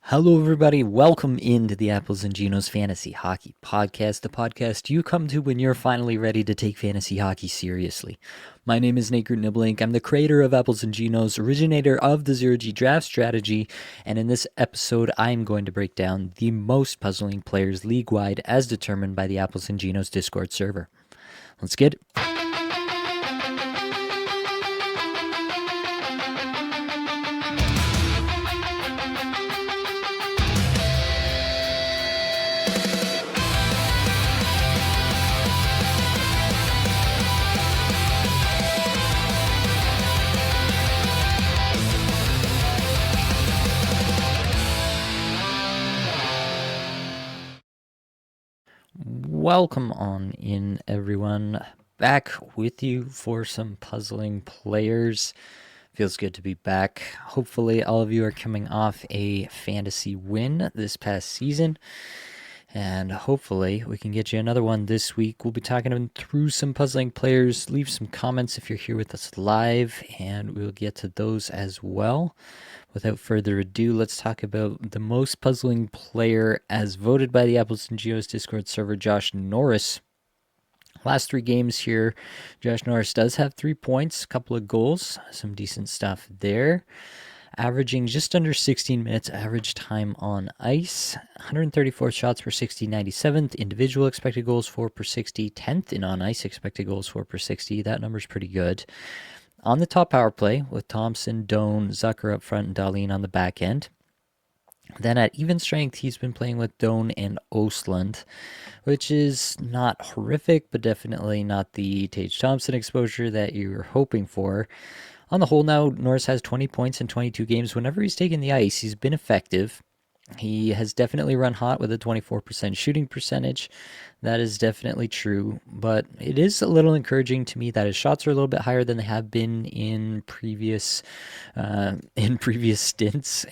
Hello, everybody. Welcome into the Apples and Ginos Fantasy Hockey Podcast, the podcast you come to when you're finally ready to take fantasy hockey seriously. My name is Groot Nibbelink. I'm the creator of Apples and Ginos, originator of the Zero-G draft strategy, and in this episode, I'm going to break down the most puzzling players league-wide as determined by the Apples and Ginos Discord server. Let's get it. Welcome on in, everyone. Back with you for some puzzling players. Feels good to be back. Hopefully, all of you are coming off a fantasy win this past season. And hopefully, we can get you another one this week. We'll be talking through some puzzling players. Leave some comments if you're here with us live, and we'll get to those as well. Without further ado, let's talk about the most puzzling player as voted by the Apples and Ginos Discord server, Josh Norris. Last 3 games here, Josh Norris does have 3 points, a couple of goals, some decent stuff there. Averaging just under 16 minutes average time on ice, 134 shots per 60, 97th. Individual expected goals for per 60, 10th in on ice expected goals for per 60. That number's pretty good. On the top power play with Thompson, Doan, Zucker up front, and Dahlin on the back end. Then at even strength, he's been playing with Doan and Östlund, which is not horrific, but definitely not the Tage Thompson exposure that you were hoping for. On the whole now, Norris has 20 points in 22 games. Whenever he's taken the ice, he's been effective. He has definitely run hot with a 24% shooting percentage. That is definitely true, but it is a little encouraging to me that his shots are a little bit higher than they have been in previous stints.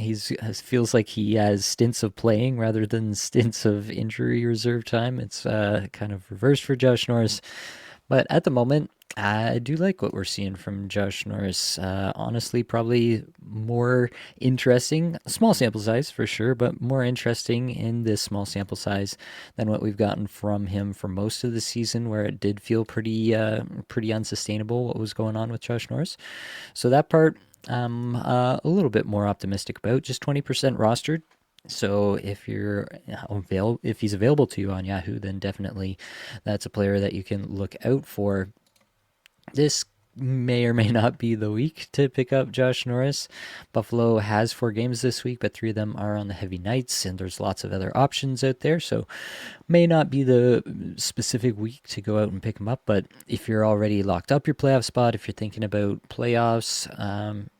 Feels like he has stints of playing rather than stints of injury reserve time. It's kind of reversed for Josh Norris. But at the moment, I do like what we're seeing from Josh Norris. Honestly, probably more interesting, small sample size for sure, but more interesting in this small sample size than what we've gotten from him for most of the season, where it did feel pretty unsustainable what was going on with Josh Norris. So that part, I'm a little bit more optimistic about. Just 20% rostered. So if he's available to you on Yahoo, then definitely that's a player that you can look out for. This may or may not be the week to pick up Josh Norris. Buffalo has 4 games this week, but 3 of them are on the heavy nights, and there's lots of other options out there. So may not be the specific week to go out and pick him up, but if you're already locked up your playoff spot, if you're thinking about playoffs,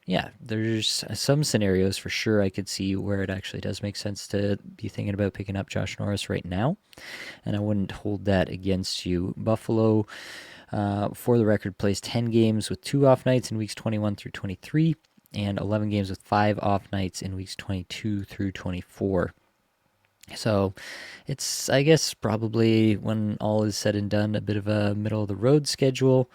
yeah, there's some scenarios for sure I could see where it actually does make sense to be thinking about picking up Josh Norris right now, and I wouldn't hold that against you. Buffalo, for the record, plays 10 games with 2 off nights in weeks 21 through 23, and 11 games with 5 off nights in weeks 22 through 24. So it's, I guess, probably when all is said and done, a bit of a middle-of-the-road schedule.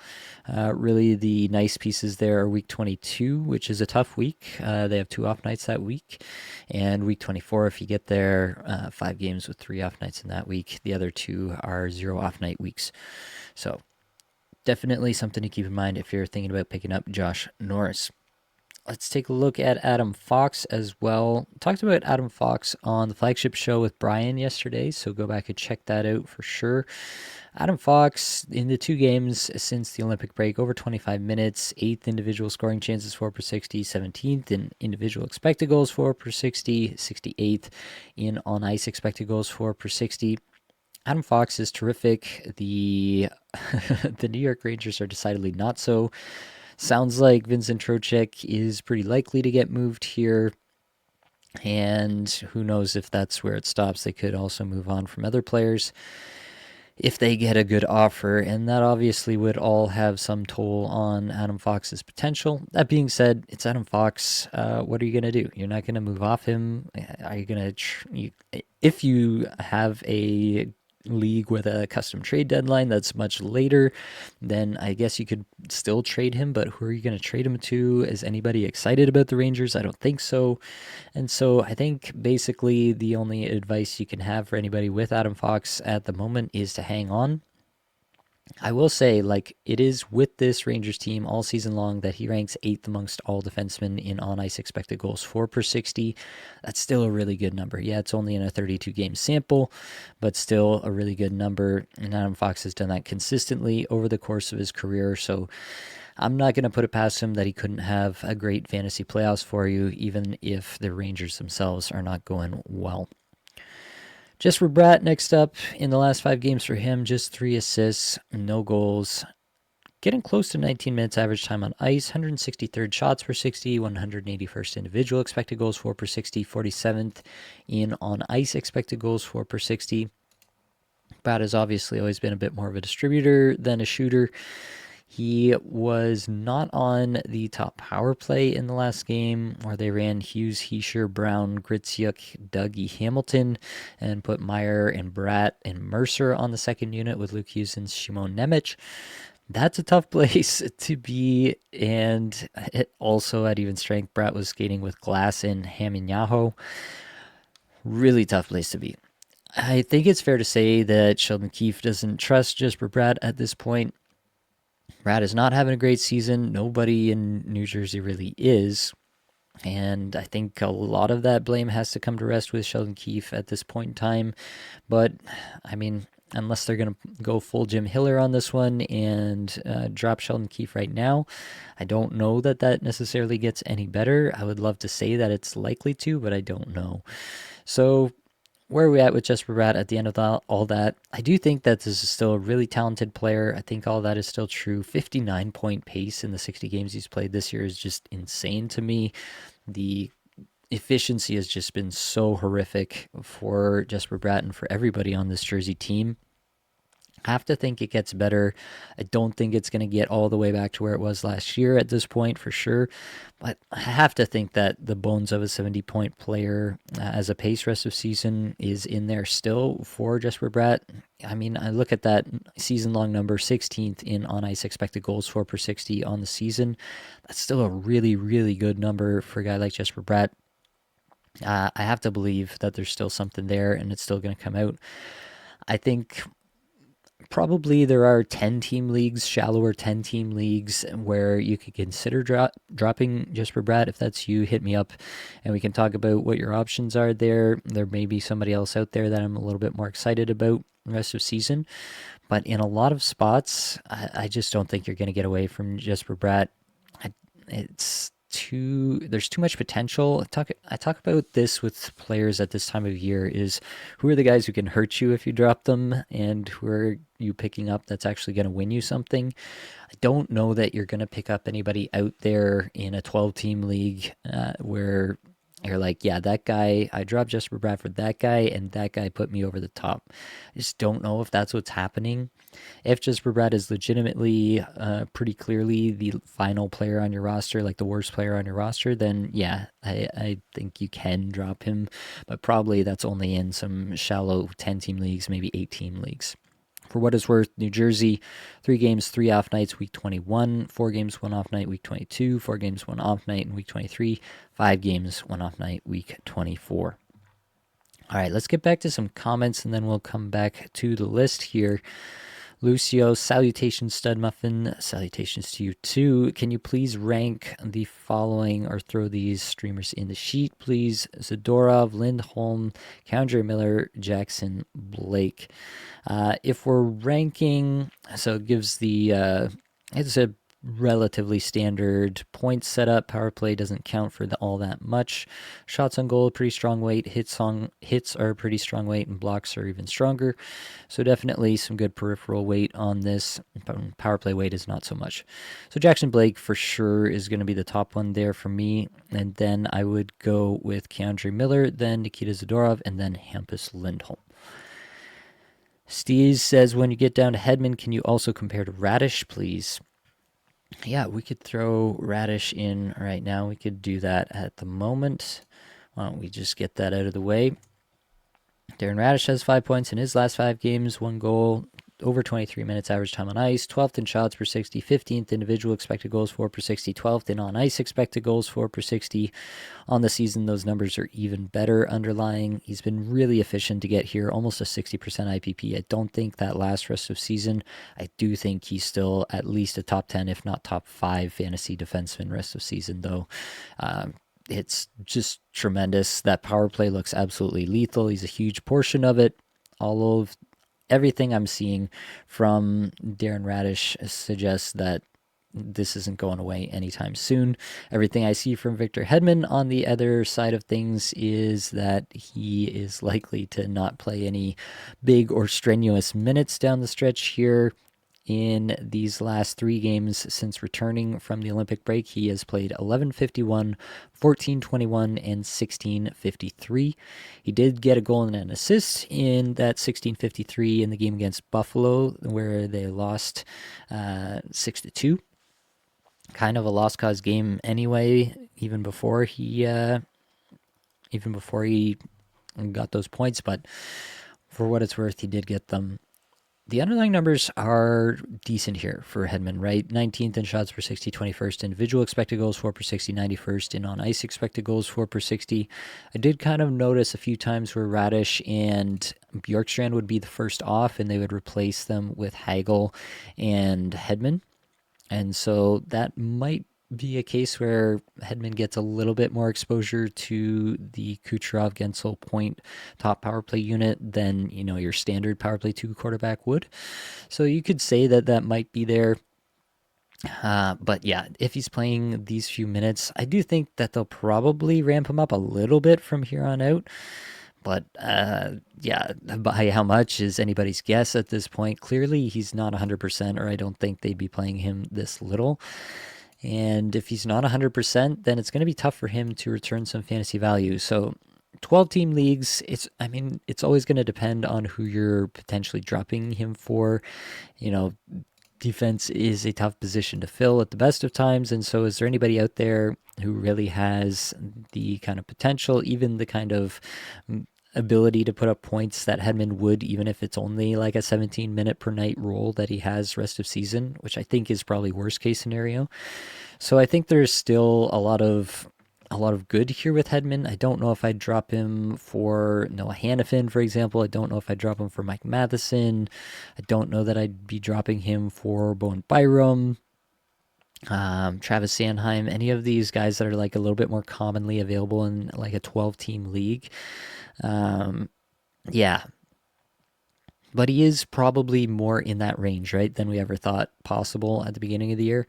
Really, the nice pieces there are week 22, which is a tough week. They have 2 off nights that week. And week 24, if you get there, 5 games with 3 off nights in that week. The other 2 are 0 off night weeks. So definitely something to keep in mind if you're thinking about picking up Josh Norris. Let's take a look at Adam Fox as well. Talked about Adam Fox on the flagship show with Brian yesterday, so go back and check that out for sure. Adam Fox, in the 2 games since the Olympic break, over 25 minutes, 8th individual scoring chances for per 60, 17th in individual expected goals for per 60, 68th in on-ice expected goals for per 60. Adam Fox is terrific. The New York Rangers are decidedly not so. Sounds like Vincent Trocheck is pretty likely to get moved here, and who knows if that's where it stops. They could also move on from other players if they get a good offer, and that obviously would all have some toll on Adam Fox's potential. That being said, it's Adam Fox. What are you going to do? You're not going to move off him. Are you going to... if you have a league with a custom trade deadline that's much later, then I guess you could still trade him, but who are you going to trade him to? Is anybody excited about the Rangers? I don't think so. And so I think basically the only advice you can have for anybody with Adam Fox at the moment is to hang on. I will say, like, it is with this Rangers team all season long that he ranks 8th amongst all defensemen in on ice expected goals for per 60. That's still a really good number. Yeah, it's only in a 32 game sample, but still a really good number. And Adam Fox has done that consistently over the course of his career. So I'm not going to put it past him that he couldn't have a great fantasy playoffs for you, even if the Rangers themselves are not going well. Jesper Bratt next up in the last 5 games for him, just 3 assists, no goals. Getting close to 19 minutes average time on ice, 163rd shots per 60, 181st individual expected goals for per 60, 47th in on ice expected goals for per 60. Bratt has obviously always been a bit more of a distributor than a shooter. He was not on the top power play in the last game where they ran Hughes, Heischer, Brown, Gritsyuk, Dougie, Hamilton, and put Meyer and Bratt and Mercer on the second unit with Luke Hughes and Shimon Nemec. That's a tough place to be, and it also at even strength, Bratt was skating with Glass and Haminyaho. Really tough place to be. I think it's fair to say that Sheldon Keefe doesn't trust Jesper Bratt at this point. Bratt is not having a great season. Nobody in New Jersey really is. And I think a lot of that blame has to come to rest with Sheldon Keefe at this point in time. But, I mean, unless they're going to go full Jim Hiller on this one and drop Sheldon Keefe right now, I don't know that that necessarily gets any better. I would love to say that it's likely to, but I don't know. So where are we at with Jesper Bratt at the end of all that? I do think that this is still a really talented player. I think all that is still true. 59-point pace in the 60 games he's played this year is just insane to me. The efficiency has just been so horrific for Jesper Bratt and for everybody on this Jersey team. I have to think it gets better. I don't think it's going to get all the way back to where it was last year at this point for sure. But I have to think that the bones of a 70-point player as a pace rest of season is in there still for Jesper Bratt. I mean, I look at that season-long number, 16th in on-ice expected goals for per 60 on the season. That's still a really, really good number for a guy like Jesper Bratt. I have to believe that there's still something there and it's still going to come out. I think probably there are 10-team leagues, shallower 10-team leagues, where you could consider dropping Jesper Bratt. If that's you, hit me up, and we can talk about what your options are there. There may be somebody else out there that I'm a little bit more excited about the rest of season. But in a lot of spots, I just don't think you're going to get away from Jesper Bratt. There's too much potential. I talk about this with players at this time of year is who are the guys who can hurt you if you drop them and who are you picking up that's actually going to win you something. I don't know that you're going to pick up anybody out there in a 12-team league where you're like, yeah, that guy, I dropped Jesper Bratt for that guy and that guy put me over the top. I just don't know if that's what's happening. If Jesper Bratt is legitimately pretty clearly the final player on your roster, like the worst player on your roster, then yeah, I think you can drop him. But probably that's only in some shallow 10-team leagues, maybe 8-team leagues. For what it's worth, New Jersey, 3 games, 3 off nights, week 21, 4 games, 1 off night, week 22, 4 games, 1 off night in week 23, 5 games, 1 off night, week 24. All right, let's get back to some comments and then we'll come back to the list here. Lucio, salutations, Stud Muffin. Salutations to you too. Can you please rank the following or throw these streamers in the sheet, please? Zadorov, Lindholm, K'Andre Miller, Jackson, Blake. If we're ranking, so it gives the, it's a relatively standard point setup. Power play doesn't count for all that much. Shots on goal, pretty strong weight. Hits are pretty strong weight, and blocks are even stronger. So definitely some good peripheral weight on this. Power play weight is not so much. So Jackson Blake for sure is going to be the top one there for me. And then I would go with K'Andre Miller, then Nikita Zadorov, and then Hampus Lindholm. Steve says, when you get down to Hedman, can you also compare to Radish, please? Yeah, we could throw Radish in right now. We could do that at the moment. Why don't we just get that out of the way? Darren Radish has 5 points in his last 5 games, 1 goal, over 23 minutes average time on ice, 12th in shots per 60, 15th individual expected goals for per 60, 12th in on ice expected goals for per 60. On the season, those numbers are even better underlying. He's been really efficient to get here, almost a 60% IPP. I don't think that lasts rest of season. I do think he's still at least a top 10, if not top 5 fantasy defenseman rest of season, though. It's just tremendous. That power play looks absolutely lethal. He's a huge portion of it. All of everything I'm seeing from Darren Radish suggests that this isn't going away anytime soon. Everything I see from Victor Hedman on the other side of things is that he is likely to not play any big or strenuous minutes down the stretch here. In these last 3 games since returning from the Olympic break, he has played 11:51, 14:21, and 16:53. He did get a goal and an assist in that 16:53 in the game against Buffalo, where they lost 6-2. Kind of a lost cause game anyway, even before he got those points, but for what it's worth, he did get them. The underlying numbers are decent here for Hedman, right? 19th in shots per 60, 21st individual expected goals for per 60, 91st in on ice expected goals for per 60. I did kind of notice a few times where Radish and Bjorkstrand would be the first off, and they would replace them with Hagel and Hedman. And so that might be a case where Hedman gets a little bit more exposure to the Kucherov Gensel point top power play unit than, your standard power play 2 quarterback would. So you could say that that might be there. But yeah, if he's playing these few minutes, I do think that they'll probably ramp him up a little bit from here on out. But yeah, by how much is anybody's guess at this point. Clearly, he's not 100%, or I don't think they'd be playing him this little. And if he's not 100%, then it's going to be tough for him to return some fantasy value. So 12-team leagues, it's always going to depend on who you're potentially dropping him for. Defense is a tough position to fill at the best of times. And so is there anybody out there who really has the kind of potential, even the kind of ability to put up points that Hedman would, even if it's only like a 17-minute per night role that he has rest of season, which I think is probably worst case scenario. So I think there's still a lot of good here with Hedman. I don't know if I'd drop him for Noah Hannafin, for example. I don't know if I'd drop him for Mike Matheson. I don't know that I'd be dropping him for Bowen Byram, Travis Sanheim, any of these guys that are like a little bit more commonly available in like a 12-team league. Yeah. But he is probably more in that range, right, than we ever thought possible at the beginning of the year.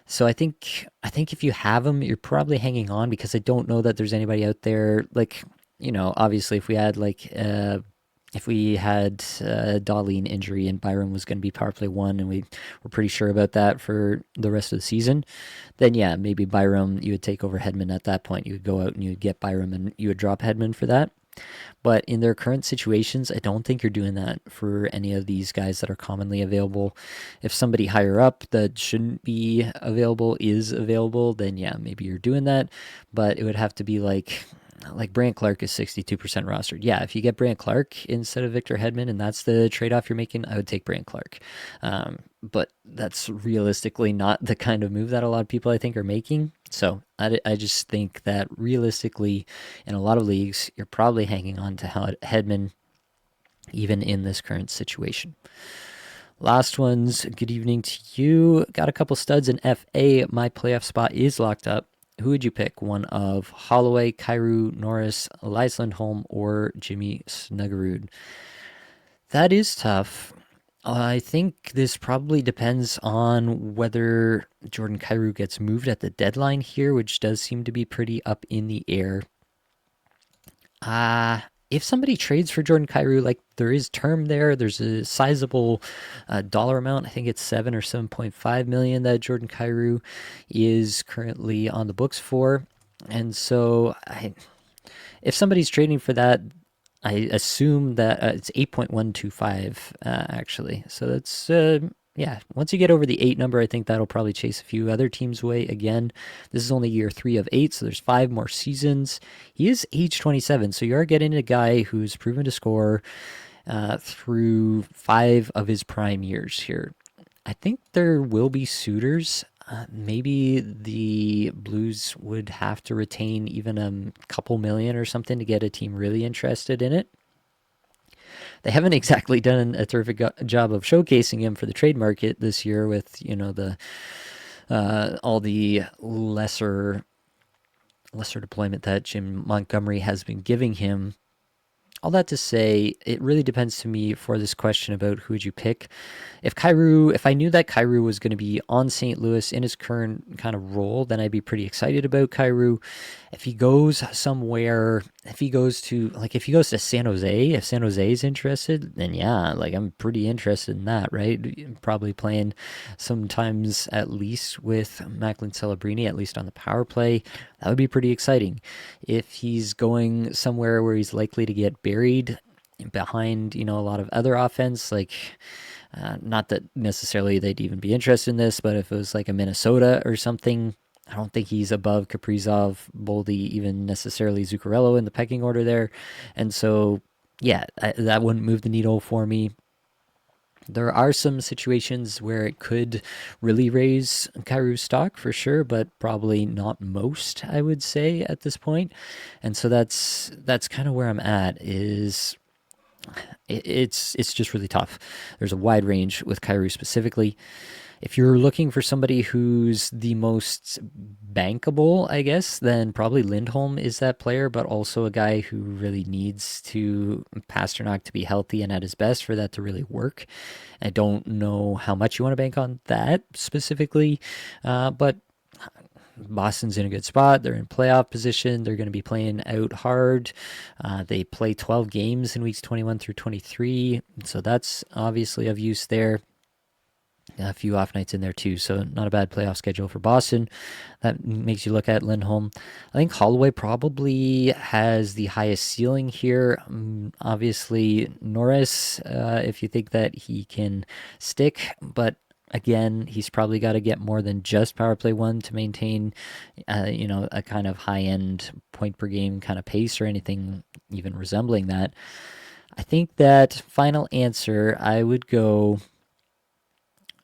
So I think if you have him, you're probably hanging on, because I don't know that there's anybody out there like, obviously if we had Darlene injury and Byram was going to be power play 1 and we were pretty sure about that for the rest of the season, then yeah, maybe Byram, you would take over Hedman at that point. You would go out and you would get Byram and you would drop Hedman for that. But in their current situations, I don't think you're doing that for any of these guys that are commonly available. If somebody higher up that shouldn't be available is available, then yeah, maybe you're doing that. But it would have to be like Brant Clark is 62% rostered. Yeah, if you get Brant Clark instead of Victor Hedman and that's the trade-off you're making, I would take Brant Clark. But that's realistically not the kind of move that a lot of people, I think, are making. So I just think that realistically, in a lot of leagues, you're probably hanging on to Hedman even in this current situation. Last ones, good evening to you. Got a couple studs in FA. My playoff spot is locked up. Who would you pick? One of Holloway, Kyrou, Norris, Elias Lindholm, or Jimmy Snuggerud? That is tough. I think this probably depends on whether Jordan Kyrou gets moved at the deadline here, which does seem to be pretty up in the air. If somebody trades for Jordan Kyrou, like there is term there, there's a sizable dollar amount. I think it's 7 or 7.5 million that Jordan Kyrou is currently on the books for. And so if somebody's trading for that, I assume that it's 8.125 actually. So that's Yeah, once you get over the 8 number, I think that'll probably chase a few other teams away. Again, this is only year 3 of 8, so there's 5 more seasons. He is age 27, so you are getting a guy who's proven to score through 5 of his prime years here. I think there will be suitors. Maybe the Blues would have to retain even a couple million or something to get a team really interested in it. They haven't exactly done a terrific job of showcasing him for the trade market this year with, the all the lesser deployment that Jim Montgomery has been giving him. All that to say, it really depends to me for this question about who would you pick. If I knew that Kyrou was going to be on St. Louis in his current kind of role, then I'd be pretty excited about Kyrou. If he goes somewhere, if he goes to San Jose, if San Jose is interested, then yeah, like I'm pretty interested in that, right? Probably playing sometimes at least with Macklin Celebrini, at least on the power play. That would be pretty exciting. If he's going somewhere where he's likely to get buried behind, a lot of other offense, like not that necessarily they'd even be interested in this, but if it was like a Minnesota or something, I don't think he's above Kaprizov, Boldy, even necessarily Zuccarello in the pecking order there. And so, yeah, that wouldn't move the needle for me. There are some situations where it could really raise Kairou's stock for sure, but probably not most, I would say, at this point. And so that's kind of where I'm at. It's just really tough. There's a wide range with Kyrou specifically. If you're looking for somebody who's the most bankable, I guess, then probably Lindholm is that player, but also a guy who really needs to Pasternak to be healthy and at his best for that to really work. I don't know how much you want to bank on that specifically, but Boston's in a good spot. They're in playoff position. They're going to be playing out hard. They play 12 games in weeks 21 through 23. So that's obviously of use there. A few off nights in there too, so not a bad playoff schedule for Boston. That makes you look at Lindholm. I think Holloway probably has the highest ceiling here. Obviously, Norris, if you think that he can stick, but again, he's probably got to get more than just power play one to maintain, a kind of high end point per game kind of pace or anything even resembling that. I think that final answer, I would go.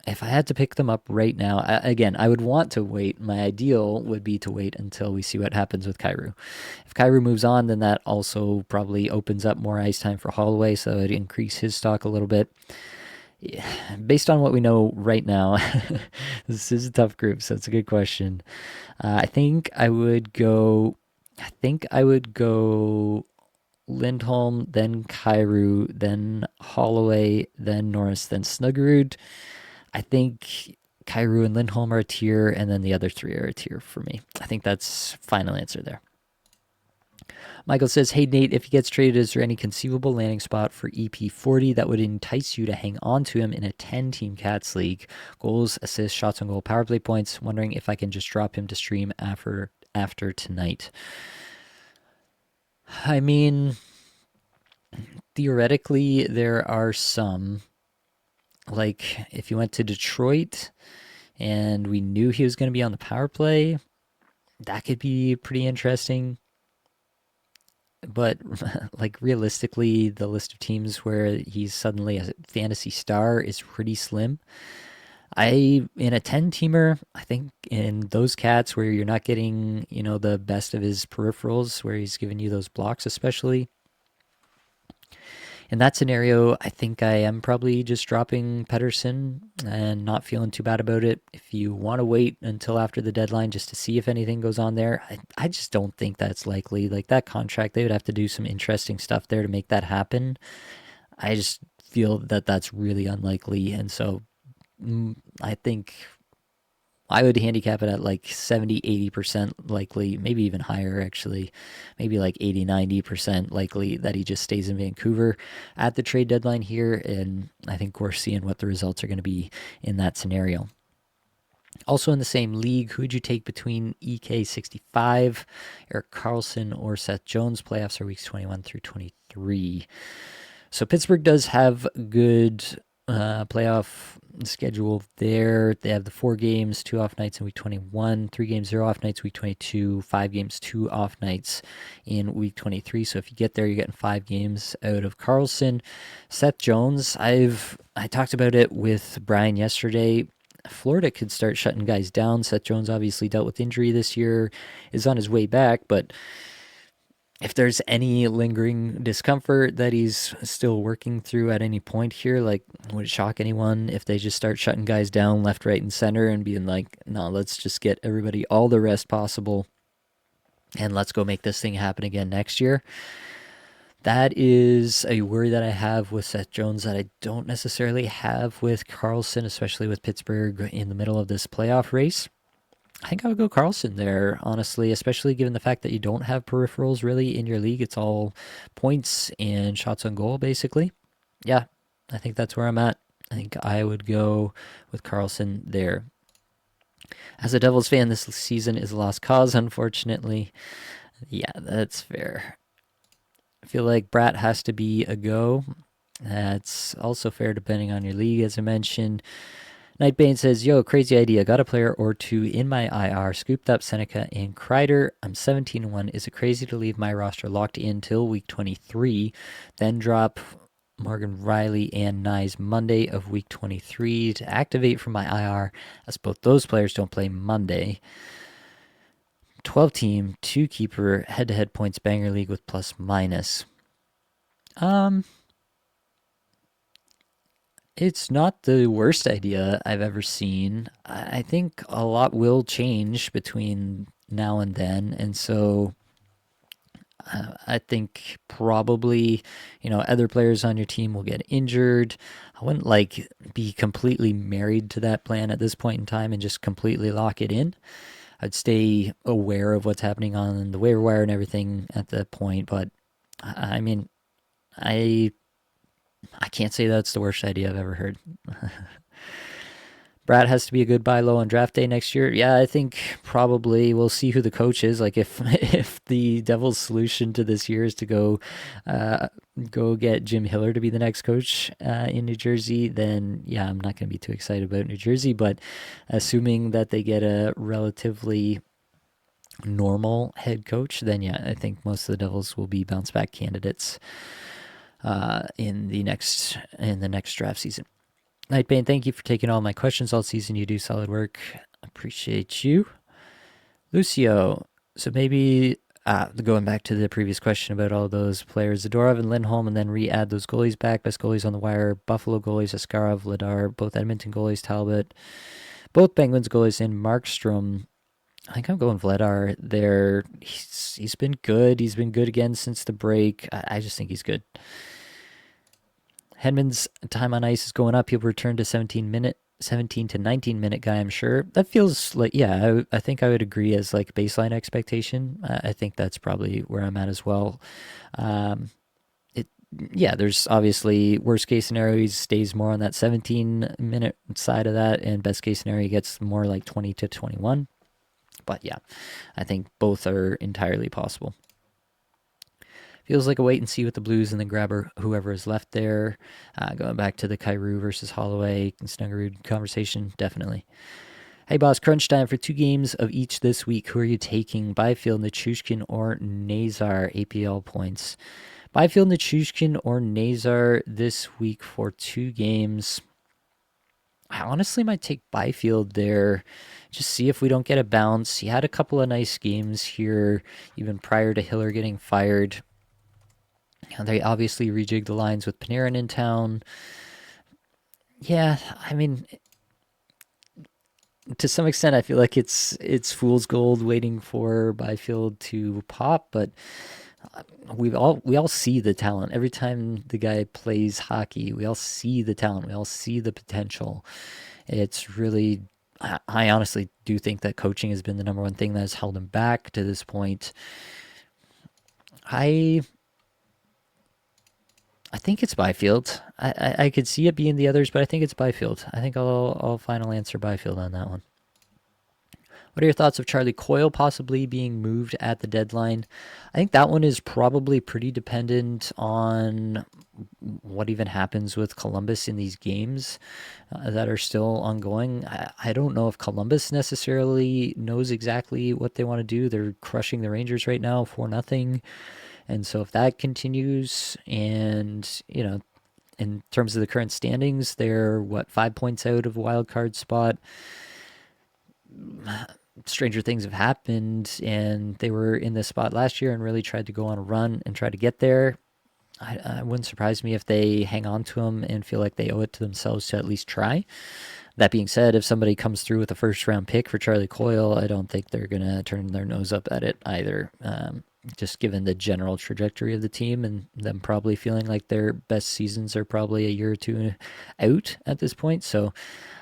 If I had to pick them up right now, I would want to wait. My ideal would be to wait until we see what happens with Kyrou. If Kyrou moves on, then that also probably opens up more ice time for Holloway, so it'd increase his stock a little bit. Yeah, based on what we know right now, this is a tough group, so it's a good question. I think I would go. Lindholm, then Kyrou, then Holloway, then Norris, then Snuggerud. I think Kyrou and Lindholm are a tier, and then the other 3 are a tier for me. I think that's final answer there. Michael says, hey, Nate, if he gets traded, is there any conceivable landing spot for EP40 that would entice you to hang on to him in a 10-team Cats league? Goals, assists, shots on goal, power play points. Wondering if I can just drop him to stream after tonight. I mean, theoretically, there are some. Like, if you went to Detroit and we knew he was going to be on the power play, that could be pretty interesting. But, like, realistically, the list of teams where he's suddenly a fantasy star is pretty slim. In a 10-teamer, I think in those Cats where you're not getting, the best of his peripherals, where he's giving you those blocks especially, in that scenario, I think I am probably just dropping Pettersson and not feeling too bad about it. If you want to wait until after the deadline just to see if anything goes on there, I just don't think that's likely. Like, that contract, they would have to do some interesting stuff there to make that happen. I just feel that that's really unlikely. And so I think I would handicap it at like 70, 80% likely, maybe even higher actually, maybe like 80, 90% likely that he just stays in Vancouver at the trade deadline here. And I think we're seeing what the results are going to be in that scenario. Also in the same league, who would you take between EK65, Erik Karlsson, or Seth Jones? Playoffs are weeks 21 through 23. So Pittsburgh does have good playoff schedule there. They have the 4 games, 2 off nights in week 21, 3 games, 0 off nights week 22, 5 games, 2 off nights in week 23. So if you get there, you're getting 5 games out of Carlson. Seth Jones, I talked about it with Brian yesterday. Florida could start shutting guys down. Seth Jones obviously dealt with injury this year, is on his way back, but if there's any lingering discomfort that he's still working through at any point here, like, would it shock anyone if they just start shutting guys down left, right, and center and being like, no, let's just get everybody all the rest possible and let's go make this thing happen again next year? That is a worry that I have with Seth Jones that I don't necessarily have with Carlson, especially with Pittsburgh in the middle of this playoff race. I think I would go Carlson there, honestly, especially given the fact that you don't have peripherals really in your league. It's all points and shots on goal, basically. Yeah, I think that's where I'm at. I think I would go with Carlson there. As a Devils fan, this season is a lost cause, unfortunately. Yeah, that's fair. I feel like Bratt has to be a go. That's also fair depending on your league, as I mentioned. Nightbane says, yo, crazy idea. Got a player or two in my IR. Scooped up Seneca and Kreider. I'm 17-1. Is it crazy to leave my roster locked in till week 23, then drop Morgan Riley and Nyes Monday of week 23 to activate from my IR, as both those players don't play Monday? 12-team, 2-keeper, head-to-head points banger league with plus minus. It's not the worst idea I've ever seen. I think a lot will change between now and then, and so I think probably, other players on your team will get injured. I wouldn't be completely married to that plan at this point in time and just completely lock it in. I'd stay aware of what's happening on the waiver wire and everything at that point, but I mean, I can't say that's the worst idea I've ever heard. Brad has to be a good buy low on draft day next year. Yeah, I think probably we'll see who the coach is. Like if the Devils' solution to this year is to go get Jim Hiller to be the next coach in New Jersey, then yeah, I'm not going to be too excited about New Jersey. But assuming that they get a relatively normal head coach, then yeah, I think most of the Devils will be bounce back candidates in the next draft season. Nightbane, thank you for taking all my questions all season. You do solid work. Appreciate you. Lucio, so maybe going back to the previous question about all those players, Zadorov and Lindholm, and then re-add those goalies back. Best goalies on the wire: Buffalo goalies, Askarov, Vladar, both Edmonton goalies, Talbot, both Penguins goalies, and Markstrom. I think I'm going Vladar there. He's been good. He's been good again since the break. I just think he's good. Hedman's time on ice is going up. He'll return to 17 to 19 minute guy, I'm sure. That feels like, yeah, I think I would agree as like baseline expectation. I think that's probably where I'm at as well. Yeah, there's obviously worst case scenario, he stays more on that 17-minute side of that, and best case scenario, he gets more like 20 to 21. But yeah, I think both are entirely possible. Feels like a wait and see with the Blues and then grab whoever is left there. Going back to the Kyrou versus Holloway and Snuggerud conversation, definitely. Hey, boss, crunch time for 2 games of each this week. Who are you taking? Byfield, Nichushkin, or Nazar? APL points. Byfield, Nichushkin, or Nazar this week for 2 games. I honestly might take Byfield there. Just see if we don't get a bounce. He had a couple of nice games here, even prior to Hiller getting fired. They obviously rejigged the lines with Panarin in town. Yeah, I mean, to some extent, I feel like it's fool's gold waiting for Byfield to pop, but we all see the talent. Every time the guy plays hockey, we all see the talent. We all see the potential. It's really, I honestly do think that coaching has been the number one thing that has held him back to this point. I think it's Byfield. I could see it being the others, but I think it's Byfield. I think I'll final answer Byfield on that one. What are your thoughts of Charlie Coyle possibly being moved at the deadline? I think that one is probably pretty dependent on what even happens with Columbus in these games that are still ongoing. I don't know if Columbus necessarily knows exactly what they want to do. They're crushing the Rangers right now for nothing. And so if that continues, and, in terms of the current standings, they're, 5 points out of a wild card spot. Stranger things have happened, and they were in this spot last year and really tried to go on a run and try to get there. I wouldn't surprise me if they hang on to him and feel like they owe it to themselves to at least try. That being said, if somebody comes through with a first round pick for Charlie Coyle, I don't think they're going to turn their nose up at it either. Just given the general trajectory of the team and them probably feeling like their best seasons are probably a year or two out at this point. So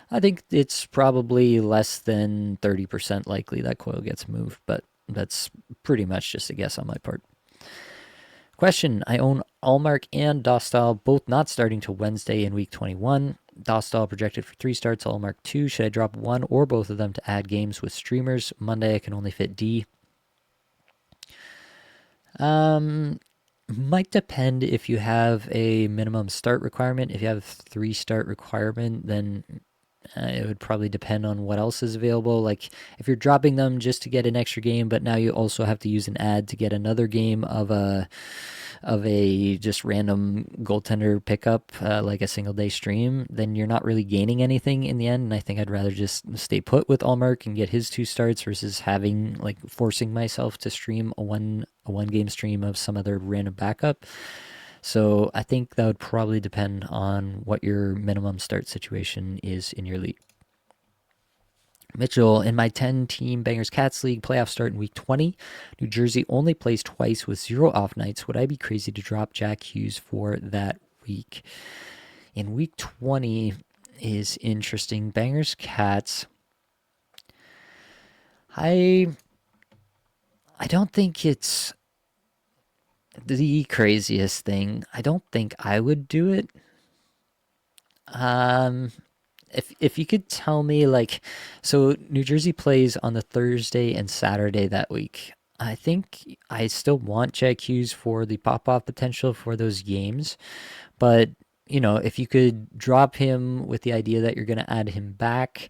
I think it's probably less than 30% likely that Coyle gets moved, but that's pretty much just a guess on my part. Question: I own Allmark and Dostal, both not starting till Wednesday in week 21. Dostal projected for 3 starts, Allmark 2. Should I drop one or both of them to add games with streamers? Monday I can only fit D. Might depend if you have a minimum start requirement. If you have a 3 start requirement, then it would probably depend on what else is available. Like if you're dropping them just to get an extra game, but now you also have to use an ad to get another game of a just random goaltender pickup, like a single day stream, then you're not really gaining anything in the end. And I think I'd rather just stay put with Allmark and get his 2 starts versus having forcing myself to stream a one game stream of some other random backup. So I think that would probably depend on what your minimum start situation is in your league. Mitchell, in my 10-team Bangers Cats League, playoff start in week 20. New Jersey only plays twice with 0 off nights. Would I be crazy to drop Jack Hughes for that week? In week 20 is interesting. Bangers Cats. I don't think it's the craziest thing. I don't think I would do it. If you could tell me, so New Jersey plays on the Thursday and Saturday that week. I think I still want Jack Hughes for the pop-off potential for those games. But, if you could drop him with the idea that you're going to add him back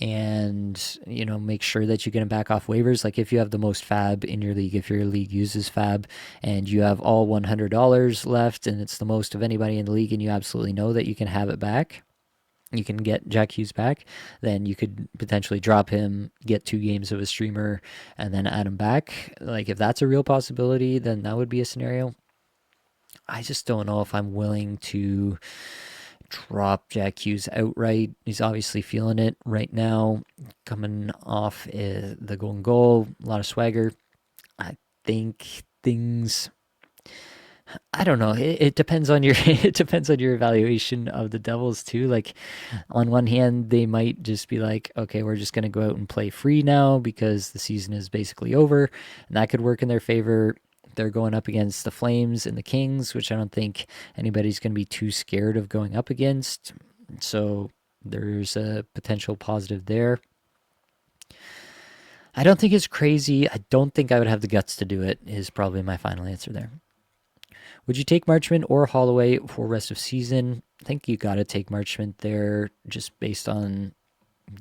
and, make sure that you get him back off waivers. Like if you have the most fab in your league, if your league uses fab and you have all $100 left and it's the most of anybody in the league and you absolutely know that you can have it back, you can get Jack Hughes back, then you could potentially drop him, get 2 games of a streamer, and then add him back. Like if that's a real possibility, then that would be a scenario. I just don't know if I'm willing to drop Jack Hughes outright. He's obviously feeling it right now, coming off the golden goal, a lot of swagger. I think things, I don't know. It depends on your it depends on your evaluation of the Devils too. Like on one hand, they might just be like, okay, we're just going to go out and play free now because the season is basically over, and that could work in their favor. They're going up against the Flames and the Kings, which I don't think anybody's going to be too scared of going up against. So there's a potential positive there. I don't think it's crazy. I don't think I would have the guts to do it, is probably my final answer there. Would you take Marchment or Holloway for rest of season? I think you got to take Marchment there just based on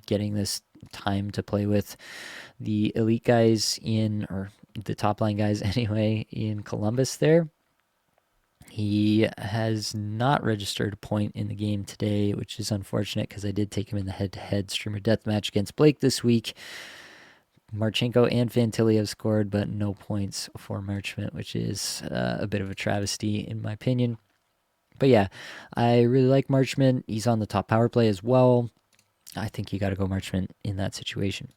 getting this time to play with the elite guys or the top line guys anyway, in Columbus there. He has not registered a point in the game today, which is unfortunate because I did take him in the head-to-head streamer deathmatch against Blake this week. Marchenko and Fantilli have scored, but no points for Marchment, which is a bit of a travesty in my opinion. But yeah, I really like Marchment. He's on the top power play as well. I think you got to go Marchment in that situation.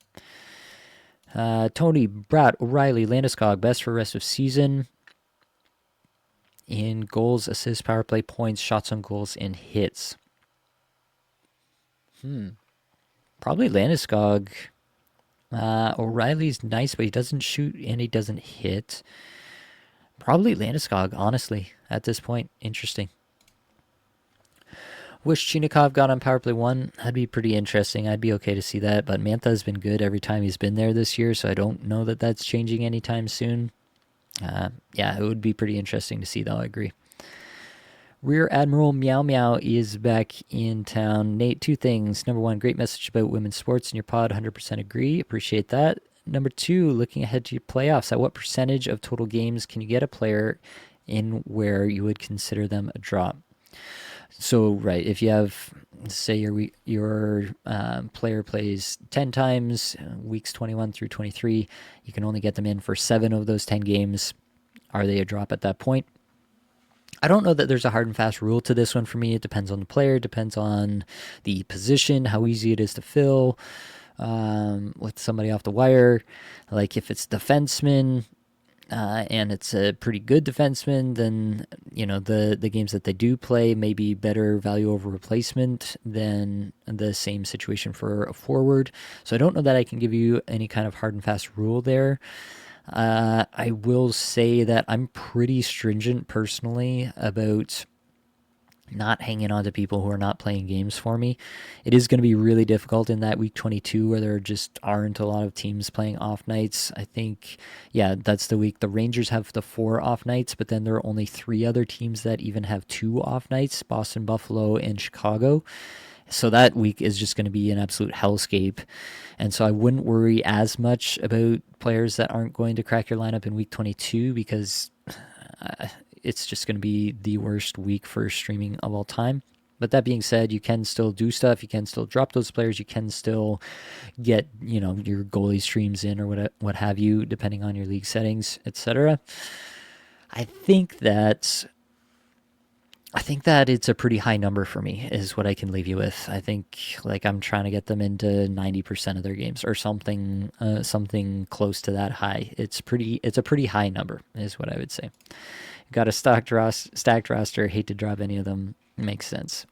Tony, Bratt, O'Reilly, Landeskog, best for rest of season in goals, assists, power play, points, shots on goals, and hits. Probably Landeskog. O'Reilly's nice, but he doesn't shoot and he doesn't hit. Probably Landeskog, honestly, at this point. Interesting. Wish Chinikov got on power play 1. That'd be pretty interesting. I'd be okay to see that. But Mantha has been good every time he's been there this year, so I don't know that that's changing anytime soon. Yeah, it would be pretty interesting to see, though. I agree. Rear Admiral Meow Meow is back in town. Nate, two things. Number one, great message about women's sports in your pod. 100% agree. Appreciate that. Number two, looking ahead to your playoffs, at what percentage of total games can you get a player in where you would consider them a drop? So, right, if you have, say, your player plays 10 times, weeks 21 through 23, you can only get them in for 7 of those 10 games. Are they a drop at that point? I don't know that there's a hard and fast rule to this one for me. It depends on the player, depends on the position, how easy it is to fill with somebody off the wire. Like if it's defenseman and it's a pretty good defenseman, then the games that they do play may be better value over replacement than the same situation for a forward. So I don't know that I can give you any kind of hard and fast rule there. I will say that I'm pretty stringent personally about not hanging on to people who are not playing games for me. It is going to be really difficult in that week 22 where there just aren't a lot of teams playing off nights. I think, yeah, that's the week. The Rangers have the 4 off nights, but then there are only 3 other teams that even have 2 off nights, Boston, Buffalo, and Chicago. So that week is just going to be an absolute hellscape. And so I wouldn't worry as much about players that aren't going to crack your lineup in week 22 because it's just going to be the worst week for streaming of all time. But that being said, you can still do stuff. You can still drop those players. You can still get, your goalie streams in or what have you, depending on your league settings, etc. I think that it's a pretty high number for me is what I can leave you with. I think I'm trying to get them into 90% of their games or something close to that high. It's a pretty high number is what I would say. Got a stacked roster. Hate to drop any of them. Makes sense.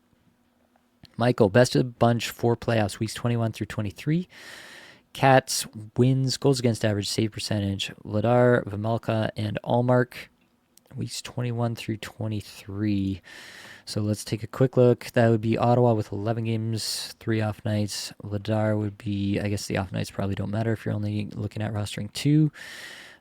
Michael, best of the bunch for playoffs, weeks 21 through 23. Cats, wins, goals against average, save percentage, Vladar, Vejmelka, and Allmark. Weeks 21 through 23. So let's take a quick look. That would be Ottawa with 11 games, 3 off nights. Vladar would be, I guess the off nights probably don't matter if you're only looking at rostering 2.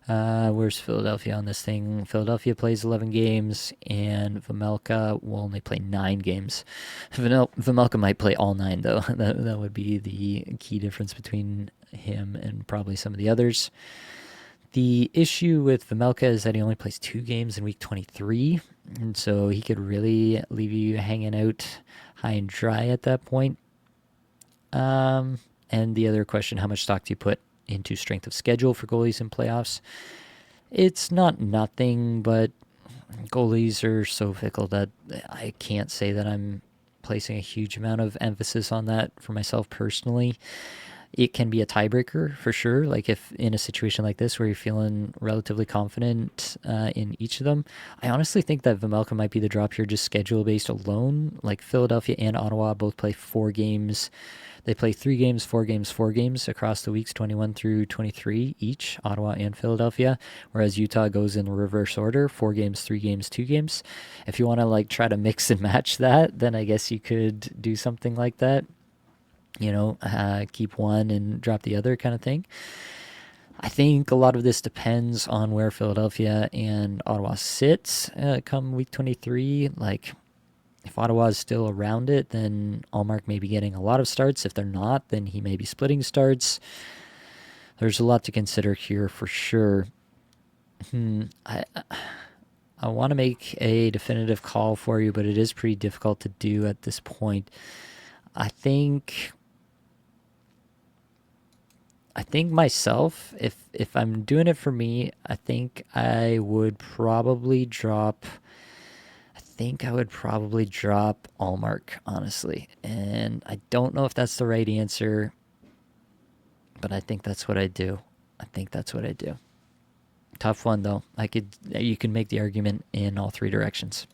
Where's Philadelphia on this thing? Philadelphia plays 11 games, and Vejmelka will only play 9 games. Vejmelka might play all 9, though. That would be the key difference between him and probably some of the others. The issue with Vejmelka is that he only plays 2 games in week 23, and so he could really leave you hanging out high and dry at that point. And the other question, how much stock do you put into strength of schedule for goalies in playoffs? It's not nothing, but goalies are so fickle that I can't say that I'm placing a huge amount of emphasis on that for myself personally. It can be a tiebreaker for sure. Like if in a situation like this where you're feeling relatively confident in each of them, I honestly think that Vejmelka might be the drop here just schedule based alone. Like Philadelphia and Ottawa both play 4 games. They play 3 games, 4 games, 4 games across the weeks 21 through 23 each, Ottawa and Philadelphia, whereas Utah goes in reverse order, 4 games, 3 games, 2 games. If you want to try to mix and match that, then I guess you could do something like that. Keep one and drop the other kind of thing. I think a lot of this depends on where Philadelphia and Ottawa sits come week 23. If Ottawa is still around it, then Allmark may be getting a lot of starts. If they're not, then he may be splitting starts. There's a lot to consider here for sure. I want to make a definitive call for you, but it is pretty difficult to do at this point. I think myself, if I'm doing it for me, I think I would probably drop Allmark, honestly. And I don't know if that's the right answer, but I think that's what I do. Tough one though. You can make the argument in all 3 directions.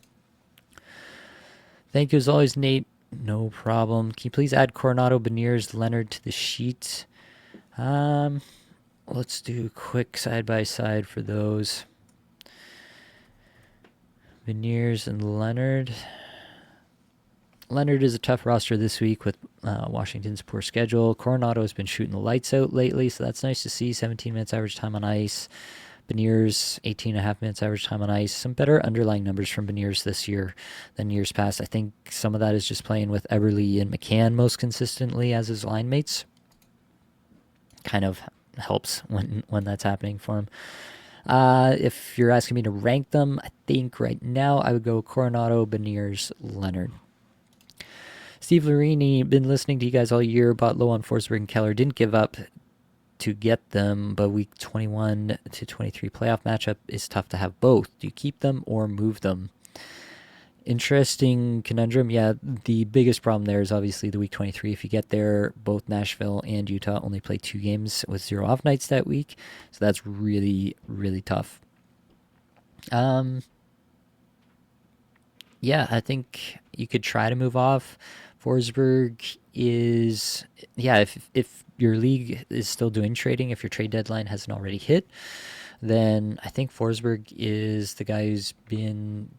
Thank you as always, Nate. No problem. Can you please add Coronado, Beniers, Leonard to the sheet? Let's do quick side-by-side for those. Beniers and Leonard. Leonard is a tough roster this week with Washington's poor schedule. Coronado has been shooting the lights out lately, so that's nice to see. 17 minutes average time on ice. Beniers, 18.5 minutes average time on ice. Some better underlying numbers from Beniers this year than years past. I think some of that is just playing with Eberle and McCann most consistently as his line mates. Kind of helps when that's happening for him. If you're asking me to rank them, I think right now I would go Coronado, Beniers, Leonard. Steve Larini, been listening to you guys all year, bought low on Forsberg and Keller, didn't give up to get them, but week 21 to 23 playoff matchup is tough to have both. Do you keep them or move them? Interesting conundrum. Yeah, the biggest problem there is obviously the week 23. If you get there, both Nashville and Utah only play 2 games with 0 off nights that week, so that's really, really tough. Yeah, I think you could try to move off. Forsberg is, yeah, if your league is still doing trading, if your trade deadline hasn't already hit, then I think Forsberg is the guy who's been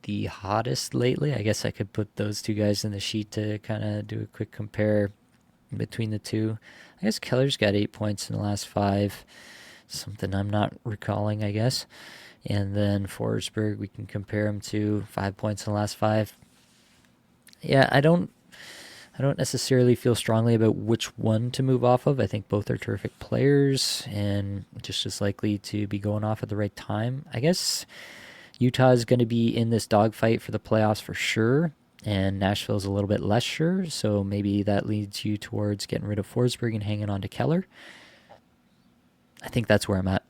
the hottest lately. I guess I could put those two guys in the sheet to kind of do a quick compare between the two. I guess Keller's got 8 points in the last 5, something I'm not recalling, I guess. And then Forsberg, we can compare him to 5 points in the last 5. Yeah, I don't necessarily feel strongly about which one to move off of. I think both are terrific players and just as likely to be going off at the right time. I guess Utah is going to be in this dogfight for the playoffs for sure, and Nashville's a little bit less sure, so maybe that leads you towards getting rid of Forsberg and hanging on to Keller. I think that's where I'm at.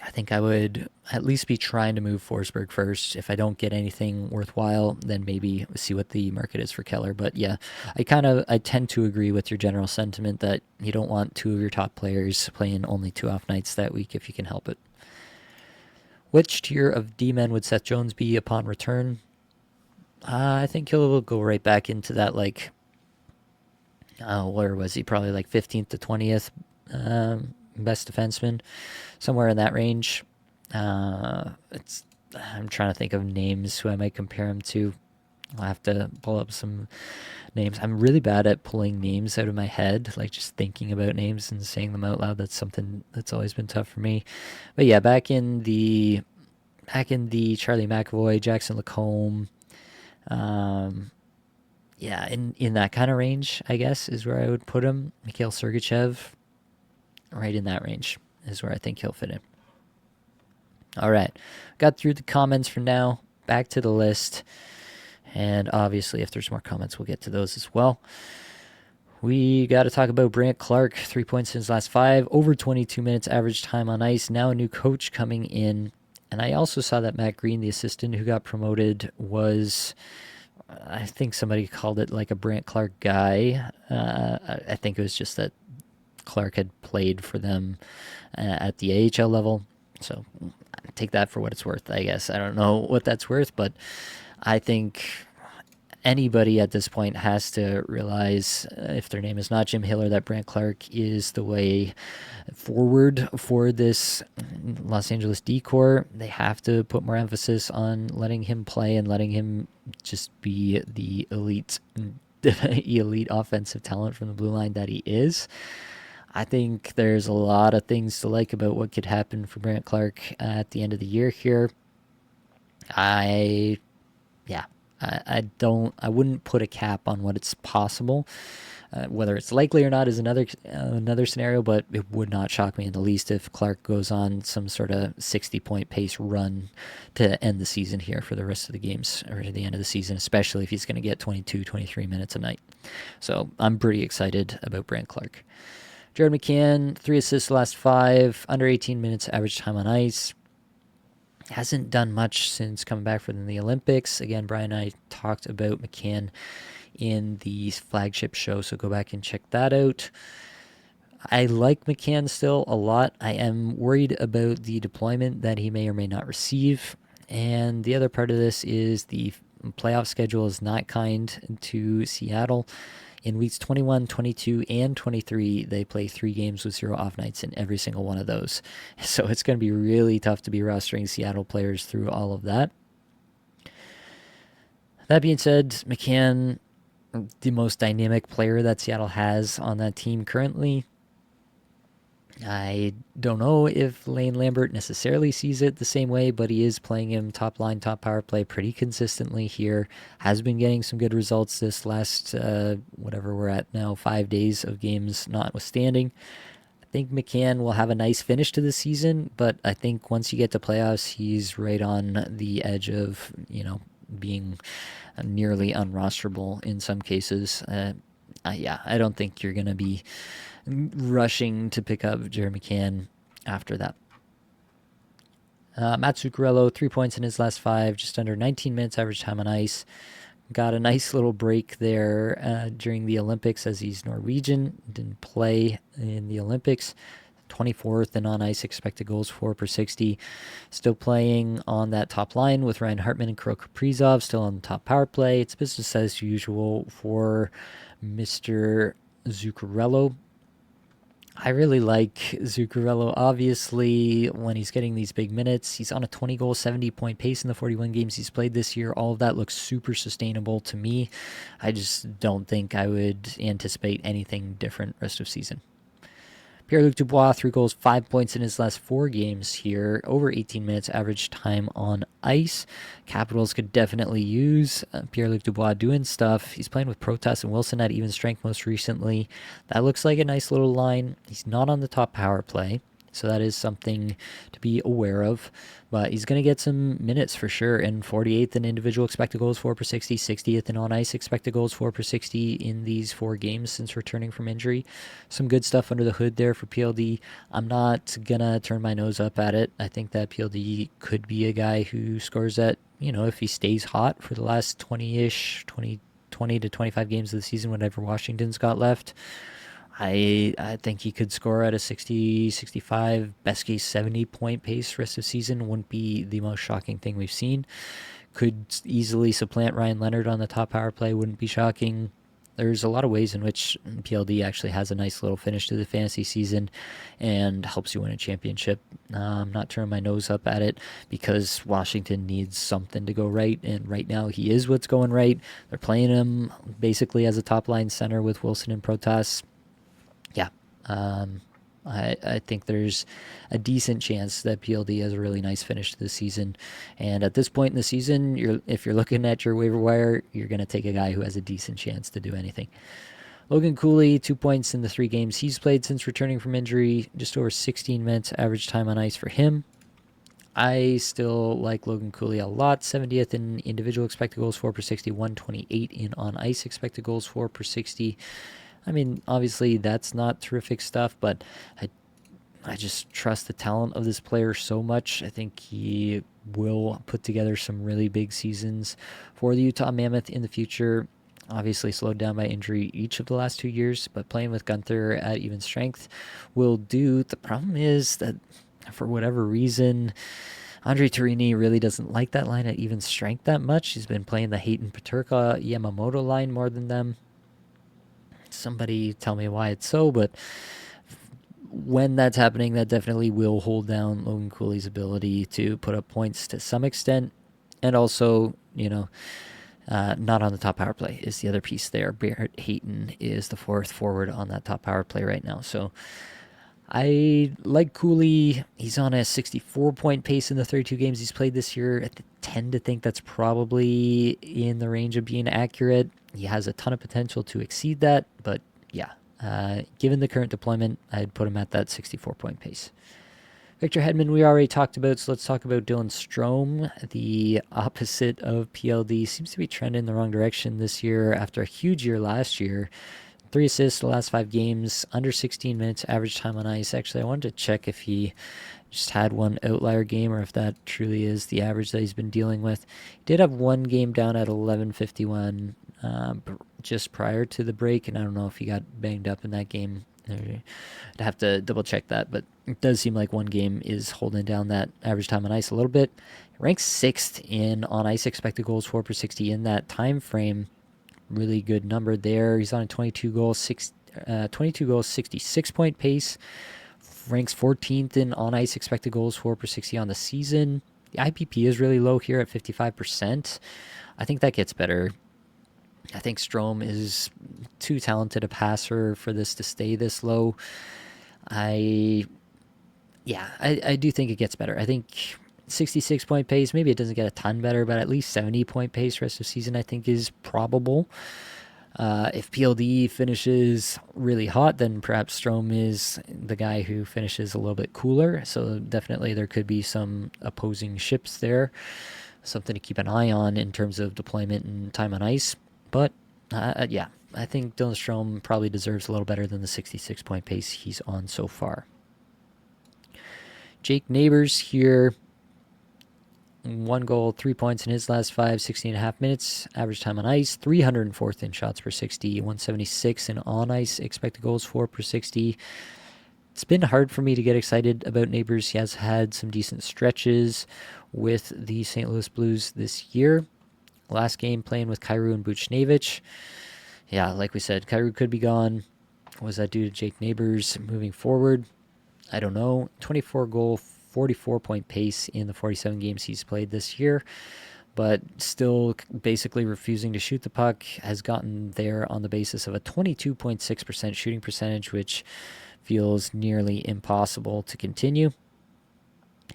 I think I would at least be trying to move Forsberg first. If I don't get anything worthwhile, then maybe see what the market is for Keller. But yeah, I tend to agree with your general sentiment that you don't want 2 of your top players playing only 2 off nights that week if you can help it. Which tier of D-men would Seth Jones be upon return? I think he'll go right back into that, like, where was he? Probably like 15th to 20th best defenseman, somewhere in that range. I'm trying to think of names who I might compare him to. I'll have to pull up some names. I'm really bad at pulling names out of my head, like just thinking about names and saying them out loud. That's something that's always been tough for me. But yeah, back in the Charlie McAvoy, Jackson Lacombe, yeah, in that kind of range, I guess, is where I would put him. Mikhail Sergachev, right in that range is where I think he'll fit in. All right, got through the comments for now. Back to the list. And obviously, if there's more comments, we'll get to those as well. We got to talk about Brandt Clark. 3 points in his last 5, over 22 minutes average time on ice. Now a new coach coming in. And I also saw that Matt Green, the assistant who got promoted, was, I think somebody called it like a Brandt Clark guy. I think it was just that Clark had played for them at the AHL level. So take that for what it's worth, I guess. I don't know what that's worth, but I think anybody at this point has to realize, if their name is not Jim Hiller, that Brandt Clark is the way forward for this Los Angeles D-Corps. They have to put more emphasis on letting him play and letting him just be the elite offensive talent from the blue line that he is. I think there's a lot of things to like about what could happen for Brandt Clark at the end of the year here. I wouldn't put a cap on what it's possible. Whether it's likely or not is another scenario, but it would not shock me in the least if Clark goes on some sort of 60-point pace run to end the season here for the rest of the games, or to the end of the season, especially if he's going to get 22, 23 minutes a night. So I'm pretty excited about Brandt Clark. Jared McCann, 3 assists last 5, under 18 minutes average time on ice. Hasn't done much since coming back from the Olympics. Again, Brian and I talked about McCann in the flagship show, so go back and check that out. I like McCann still a lot. I am worried about the deployment that he may or may not receive. And the other part of this is the playoff schedule is not kind to Seattle. In weeks 21, 22, and 23, they play 3 games with 0 off nights in every single one of those. So it's going to be really tough to be rostering Seattle players through all of that. That being said, McCann, the most dynamic player that Seattle has on that team currently. I don't know if Lane Lambert necessarily sees it the same way, but he is playing him top line, top power play pretty consistently here. Has been getting some good results this last, whatever we're at now, 5 days of games notwithstanding. I think McCann will have a nice finish to the season, but I think once you get to playoffs, he's right on the edge of, being nearly unrosterable in some cases. Yeah, I don't think you're going to be rushing to pick up Jeremy McCann after that. Matt Zuccarello, 3 points in his last five, just under 19 minutes average time on ice. Got a nice little break there during the Olympics as he's Norwegian. Didn't play in the Olympics. 24th in on ice expected goals for per 60. Still playing on that top line with Ryan Hartman and Kirill Kaprizov. Still on the top power play. It's business as usual for Mr. Zuccarello. I really like Zuccarello. Obviously, when he's getting these big minutes, he's on a 20-goal, 70-point pace in the 41 games he's played this year. All of that looks super sustainable to me. I just don't think I would anticipate anything different rest of season. Pierre-Luc Dubois, 3 goals, 5 points in his last 4 games here, over 18 minutes average time on ice. Capitals could definitely use Pierre-Luc Dubois doing stuff. He's playing with Protas and Wilson at even strength most recently. That looks like a nice little line. He's not on the top power play, so that is something to be aware of. But he's going to get some minutes for sure. And 48th in individual expected goals for per 60, 60th in on ice expected goals for per 60 in these 4 games since returning from injury. Some good stuff under the hood there for PLD. I'm not going to turn my nose up at it. I think that PLD could be a guy who scores at, if he stays hot for the last 20 to 25 games of the season, whatever Washington's got left. I think he could score at a 60, 65, best case 70-point pace rest of the season. Wouldn't be the most shocking thing we've seen. Could easily supplant Ryan Leonard on the top power play. Wouldn't be shocking. There's a lot of ways in which PLD actually has a nice little finish to the fantasy season and helps you win a championship. I'm not turning my nose up at it because Washington needs something to go right, and right now he is what's going right. They're playing him basically as a top-line center with Wilson and Protas. Yeah, I think there's a decent chance that PLD has a really nice finish to the season. And at this point in the season, if you're looking at your waiver wire, you're going to take a guy who has a decent chance to do anything. Logan Cooley, 2 points in the 3 games he's played since returning from injury, just over 16 minutes average time on ice for him. I still like Logan Cooley a lot. 70th in individual expected goals for per 60, 128 in on ice expected goals for per 60. I mean, obviously that's not terrific stuff, but I just trust the talent of this player so much. I think he will put together some really big seasons for the Utah Mammoth in the future. Obviously slowed down by injury each of the last 2 years, but playing with Gunther at even strength will do. The problem is that for whatever reason, Andre Torini really doesn't like that line at even strength that much. He's been playing the Hayton Paterka Yamamoto line more than them. Somebody tell me why it's so, but when that's happening, that definitely will hold down Logan Cooley's ability to put up points to some extent. And also, not on the top power play is the other piece there. Barrett Hayton is the 4th forward on that top power play right now. So I like Cooley. He's on a 64-point pace in the 32 games he's played this year. I tend to think that's probably in the range of being accurate. He has a ton of potential to exceed that, but yeah, given the current deployment, I'd put him at that 64-point pace. Victor Hedman, we already talked about, so let's talk about Dylan Strome. The opposite of PLD seems to be trending in the wrong direction this year after a huge year last year. 3 assists the last 5 games, under 16 minutes average time on ice. Actually, I wanted to check if he just had one outlier game or if that truly is the average that he's been dealing with. He did have one game down at 11:51 just prior to the break, and I don't know if he got banged up in that game. I'd have to double check that, but it does seem like one game is holding down that average time on ice a little bit. Ranks 6th in on ice expected goals for per 60 in that time frame. Really good number there. He's on a 22 goal, 66-point pace. Ranks 14th in on ice expected goals for per 60 on the season. The IPP is really low here at 55%. I think that gets better. I think Strome is too talented a passer for this to stay this low. I I do think it gets better. I think 66-point pace, maybe it doesn't get a ton better, but at least 70-point pace rest of season I think is probable. If PLD finishes really hot, then perhaps Strome is the guy who finishes a little bit cooler. So definitely there could be some opposing ships there. Something to keep an eye on in terms of deployment and time on ice. But yeah, I think Dylan Strome probably deserves a little better than the 66-point pace he's on so far. Jake Neighbors here. 1 goal, 3 points in his last 16.5 minutes. Average time on ice, 304th in shots per 60, 176 in on ice expected goals for per 60. It's been hard for me to get excited about Neighbors. He has had some decent stretches with the St. Louis Blues this year. Last game playing with Kyrou and Buchnevich. Yeah, like we said, Kyrou could be gone. Was that due to Jake Neighbors moving forward? I don't know. 24 goal, 44-point pace in the 47 games he's played this year, but still basically refusing to shoot the puck. Has gotten there on the basis of a 22.6% shooting percentage, which feels nearly impossible to continue.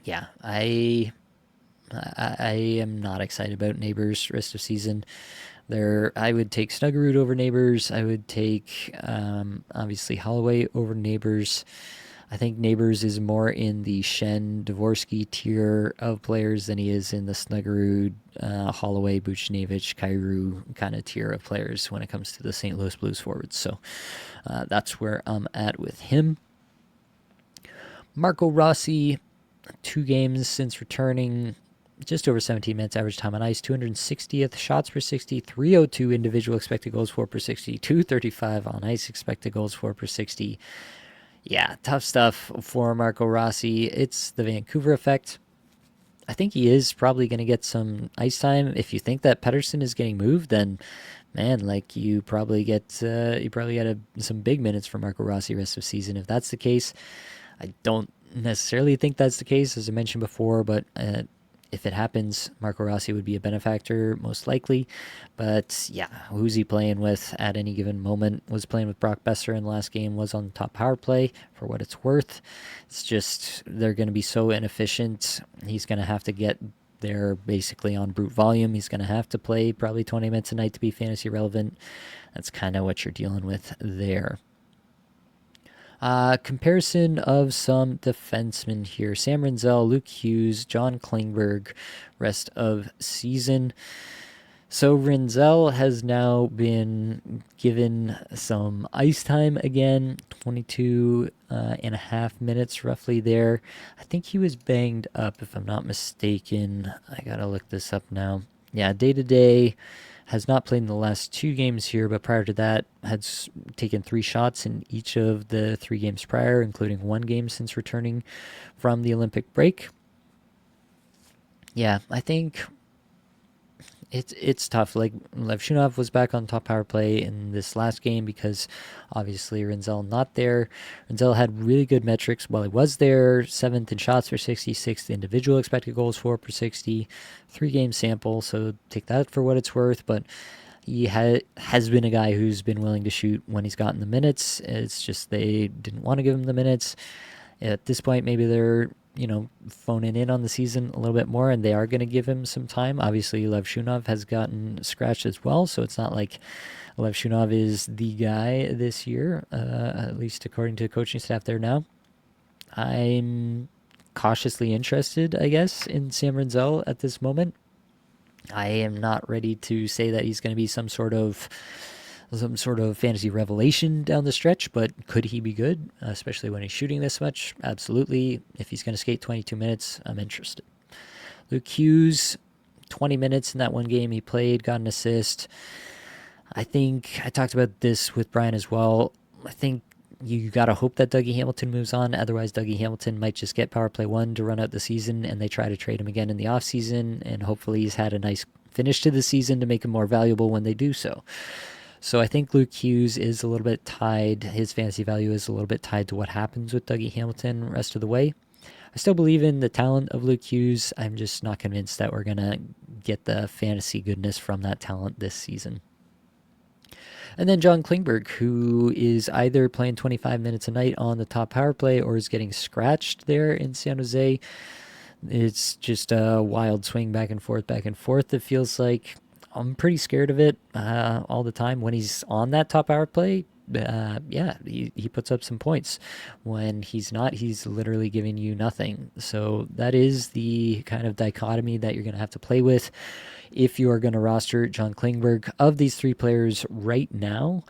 Yeah, I am not excited about Neighbors rest of season. I would take Snuggerud over Neighbors. I would take obviously Holloway over Neighbors. I think Neighbors is more in the Shen Dvorsky tier of players than he is in the Snuggerud, Holloway, Buchnevich, Kyrou kind of tier of players when it comes to the St. Louis Blues forwards. So that's where I'm at with him. Marco Rossi, 2 games since returning, just over 17 minutes average time on ice, 260th shots per 60, 302 individual expected goals for per 60, 235 on ice expected goals for per 60. Yeah, tough stuff for Marco Rossi. It's the Vancouver effect. I think he is probably going to get some ice time. If you think that Pettersson is getting moved, then man, like you probably get some big minutes for Marco Rossi rest of season. If that's the case, I don't necessarily think that's the case, as I mentioned before, but if it happens, Marco Rossi would be a benefactor, most likely. But yeah, who's he playing with at any given moment? Was playing with Brock Besser in the last game, was on the top power play, for what it's worth. It's just, they're going to be so inefficient. He's going to have to get there basically on brute volume. He's going to have to play probably 20 minutes a night to be fantasy relevant. That's kind of what you're dealing with there. Comparison of some defensemen here. Sam Rinzel, Luke Hughes, John Klingberg, rest of season. So Rinzel has now been given some ice time again, 22 and a half minutes roughly there. I think he was banged up, if I'm not mistaken. I gotta look this up now. Yeah, day-to-day. Has not played in the last 2 games here, but prior to that had taken 3 shots in each of the 3 games prior, including 1 game since returning from the Olympic break. Yeah, I think it's tough. Like, Levshunov was back on top power play in this last game because obviously Rinzel not there. Rinzel had really good metrics while he was there. 7th in shots per 60, 6th individual expected goals for per 60. 3-game sample, so take that for what it's worth. But he has been a guy who's been willing to shoot when he's gotten the minutes. It's just they didn't want to give him the minutes. At this point, maybe they're phoning in on the season a little bit more, and they are going to give him some time. Obviously, Levshunov has gotten scratched as well, so it's not like Levshunov is the guy this year, at least according to the coaching staff there now. I'm cautiously interested, I guess, in Sam Rinzel at this moment. I am not ready to say that he's going to be some sort of fantasy revelation down the stretch, but could he be good, especially when he's shooting this much? Absolutely. If he's going to skate 22 minutes, I'm interested. Luke Hughes, 20 minutes in that 1 game he played, got an assist. I think I talked about this with Brian as well. I think you got to hope that Dougie Hamilton moves on. Otherwise, Dougie Hamilton might just get power play 1 to run out the season, and they try to trade him again in the offseason, and hopefully he's had a nice finish to the season to make him more valuable when they do so. So I think Luke Hughes is a little bit tied. His fantasy value is a little bit tied to what happens with Dougie Hamilton the rest of the way. I still believe in the talent of Luke Hughes. I'm just not convinced that we're going to get the fantasy goodness from that talent this season. And then John Klingberg, who is either playing 25 minutes a night on the top power play or is getting scratched there in San Jose. It's just a wild swing back and forth, back and forth. It feels like I'm pretty scared of it all the time. When he's on that top power play, yeah, he puts up some points. When he's not, he's literally giving you nothing. So that is the kind of dichotomy that you're going to have to play with if you are going to roster John Klingberg. Of these three players right now,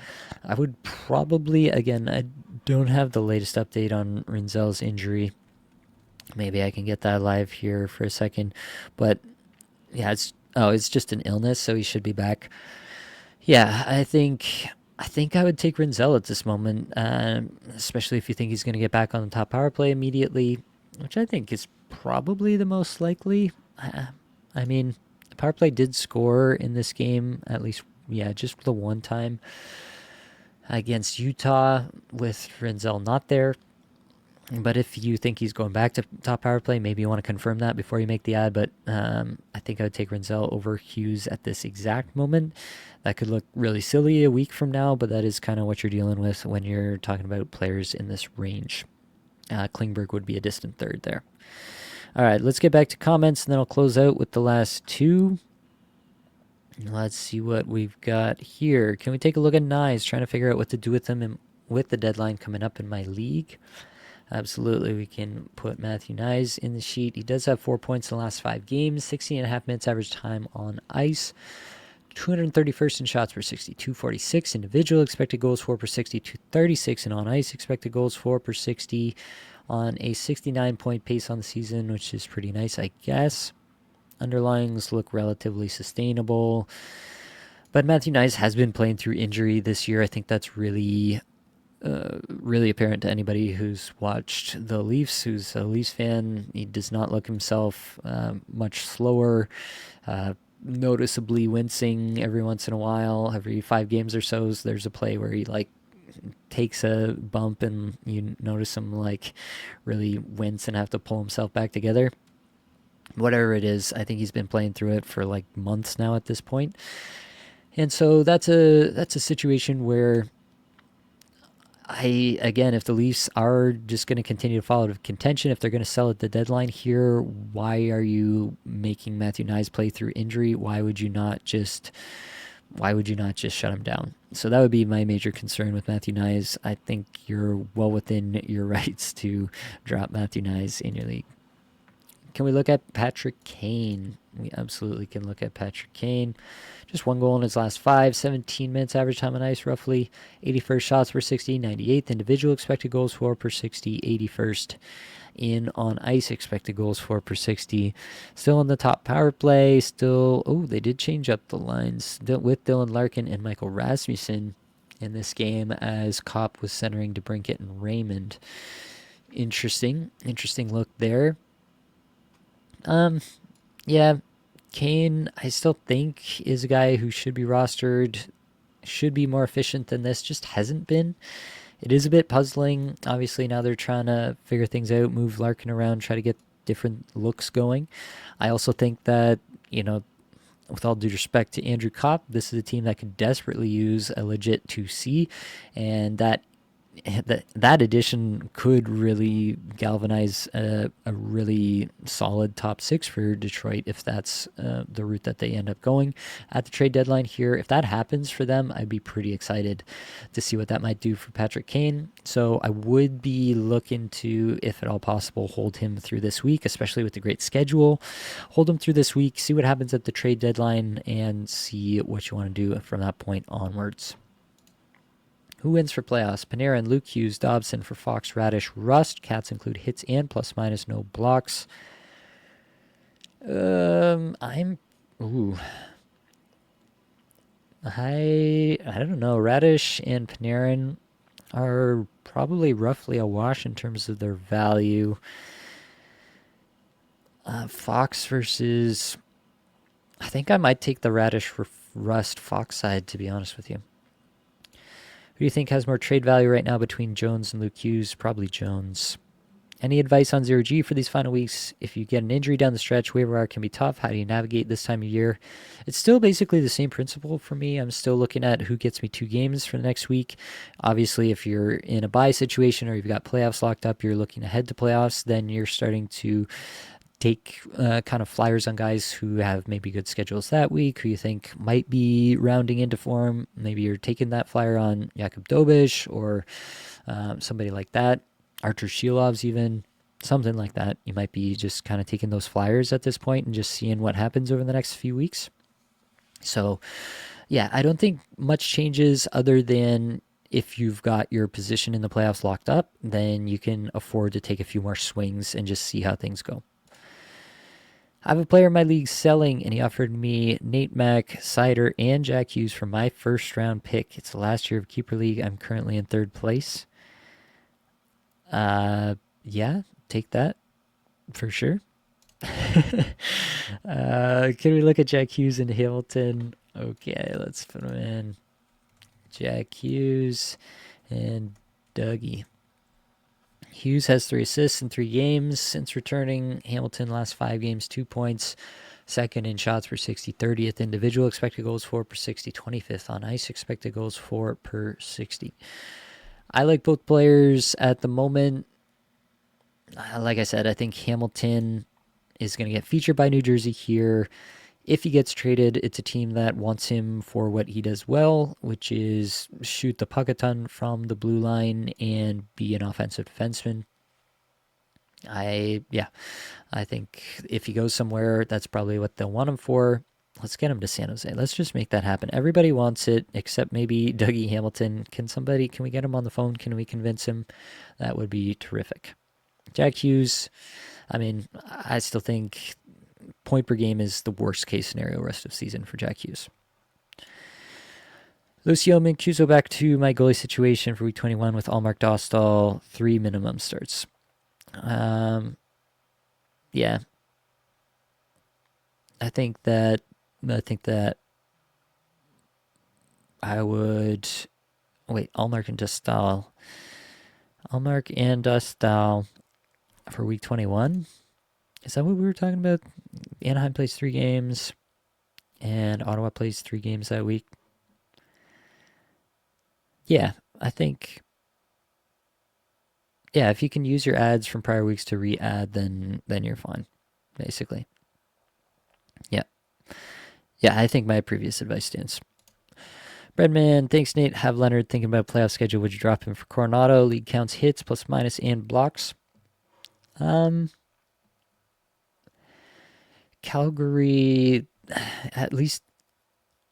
I would probably, again, I don't have the latest update on Rinzel's injury. Maybe I can get that live here for a second. But yeah, it's just an illness, so he should be back. Yeah, I think I would take Rinzel at this moment, especially if you think he's going to get back on the top power play immediately, which I think is probably the most likely. I mean, the power play did score in this game, at least, yeah, just the one time against Utah with Rinzel not there. But if you think he's going back to top power play, maybe you want to confirm that before you make the ad. But I think I would take Rinzel over Hughes at this exact moment. That could look really silly a week from now, but that is kind of what you're dealing with when you're talking about players in this range. Klingberg would be a distant third there. All right, let's get back to comments, and then I'll close out with the last two. Let's see what we've got here. Can we take a look at Nyes, trying to figure out what to do with them with the deadline coming up in my league? Absolutely, we can put Matthew Nyes in the sheet. He does have 4 points in the last 5 games, 16.5 minutes average time on ice, 231st in shots per 60, 246 individual expected goals for per 60, 236 and on ice expected goals for per 60 on a 69-point pace on the season, which is pretty nice, I guess. Underlyings look relatively sustainable. But Matthew Nyes has been playing through injury this year. I think that's really apparent to anybody who's watched the Leafs, who's a Leafs fan. He does not look himself, much slower, noticeably wincing every once in a while. Every 5 games or so, there's a play where he takes a bump and you notice him really wince and have to pull himself back together. Whatever it is, I think he's been playing through it for months now at this point. And so that's a situation where if the Leafs are just going to continue to follow to contention, if they're going to sell at the deadline here, why are you making Matthew Nyes play through injury? Why would you not just shut him down? So that would be my major concern with Matthew Nyes. I think you're well within your rights to drop Matthew Nyes in your league. Can we look at Patrick Kane? We absolutely can look at Patrick Kane. Just 1 goal in his last 5, 17 minutes average time on ice roughly, 81st shots per 60, 98th individual expected goals for per 60, 81st in on ice expected goals for per 60. Still in the top power play, they did change up the lines with Dylan Larkin and Michael Rasmussen in this game as Kopp was centering DeBrincat and Raymond. Interesting look there. Yeah, Kane, I still think is a guy who should be rostered, should be more efficient than this, just hasn't been. It is a bit puzzling. Obviously, now they're trying to figure things out, move Larkin around, try to get different looks going. I also think that, with all due respect to Andrew Kopp, this is a team that could desperately use a legit 2C, and that addition could really galvanize a really solid top 6 for Detroit if that's the route that they end up going at the trade deadline here. If that happens for them, I'd be pretty excited to see what that might do for Patrick Kane. So I would be looking to, if at all possible, hold him through this week, especially with the great schedule. Hold him through this week, see what happens at the trade deadline, and see what you want to do from that point onwards. Who wins for playoffs? Panarin, Luke Hughes, Dobson for Fox, Radish, Rust. Cats include hits and plus minus, no blocks. I don't know. Radish and Panarin are probably roughly a wash in terms of their value. Fox versus, I think I might take the Radish for Rust Fox side, to be honest with you. Who do you think has more trade value right now between Jones and Luke Hughes? Probably Jones. Any advice on 0G for these final weeks? If you get an injury down the stretch, waiver wire can be tough. How do you navigate this time of year? It's still basically the same principle for me. I'm still looking at who gets me 2 games for the next week. Obviously, if you're in a bye situation or you've got playoffs locked up, you're looking ahead to playoffs, then you're starting to take kind of flyers on guys who have maybe good schedules that week, who you think might be rounding into form. Maybe you're taking that flyer on Jakub Dobish or somebody like that. Archer Shilov's even, something like that. You might be just kind of taking those flyers at this point and just seeing what happens over the next few weeks. So, yeah, I don't think much changes other than if you've got your position in the playoffs locked up, then you can afford to take a few more swings and just see how things go. I have a player in my league selling, and he offered me Nate Mack, Sider, and Jack Hughes for my first round pick. It's the last year of Keeper League. I'm currently in 3rd place. Yeah, take that for sure. Can we look at Jack Hughes and Hamilton? Okay, let's put him in. Jack Hughes and Dougie. Hughes has 3 assists in 3 games since returning. Hamilton last 5 games, 2 points. Second in shots per 60, 30th individual expected goals for per 60, 25th on ice expected goals for per 60. I like both players at the moment. Like I said, I think Hamilton is going to get featured by New Jersey here. If he gets traded, it's a team that wants him for what he does well, which is shoot the puck a ton from the blue line and be an offensive defenseman. I think if he goes somewhere, that's probably what they'll want him for. Let's get him to San Jose. Let's just make that happen. Everybody wants it except maybe Dougie Hamilton. Can we get him on the phone? Can we convince him? That would be terrific. Jack Hughes, I mean, I still think point per game is the worst case scenario rest of season for Jack Hughes. Lucio Mancuso back to my goalie situation for week 21 with Allmark Dostal, 3 minimum starts. Yeah. I think that I would wait, Allmark and Dostal for week 21. Is that what we were talking about? Anaheim plays 3 games and Ottawa plays 3 games that week. Yeah, I think, yeah, if you can use your ads from prior weeks to re-add, then you're fine, basically. Yeah. Yeah, I think my previous advice stands. Breadman, thanks, Nate. Have Leonard thinking about playoff schedule. Would you drop him for Coronado? League counts hits, plus, minus, and blocks. Calgary, at least,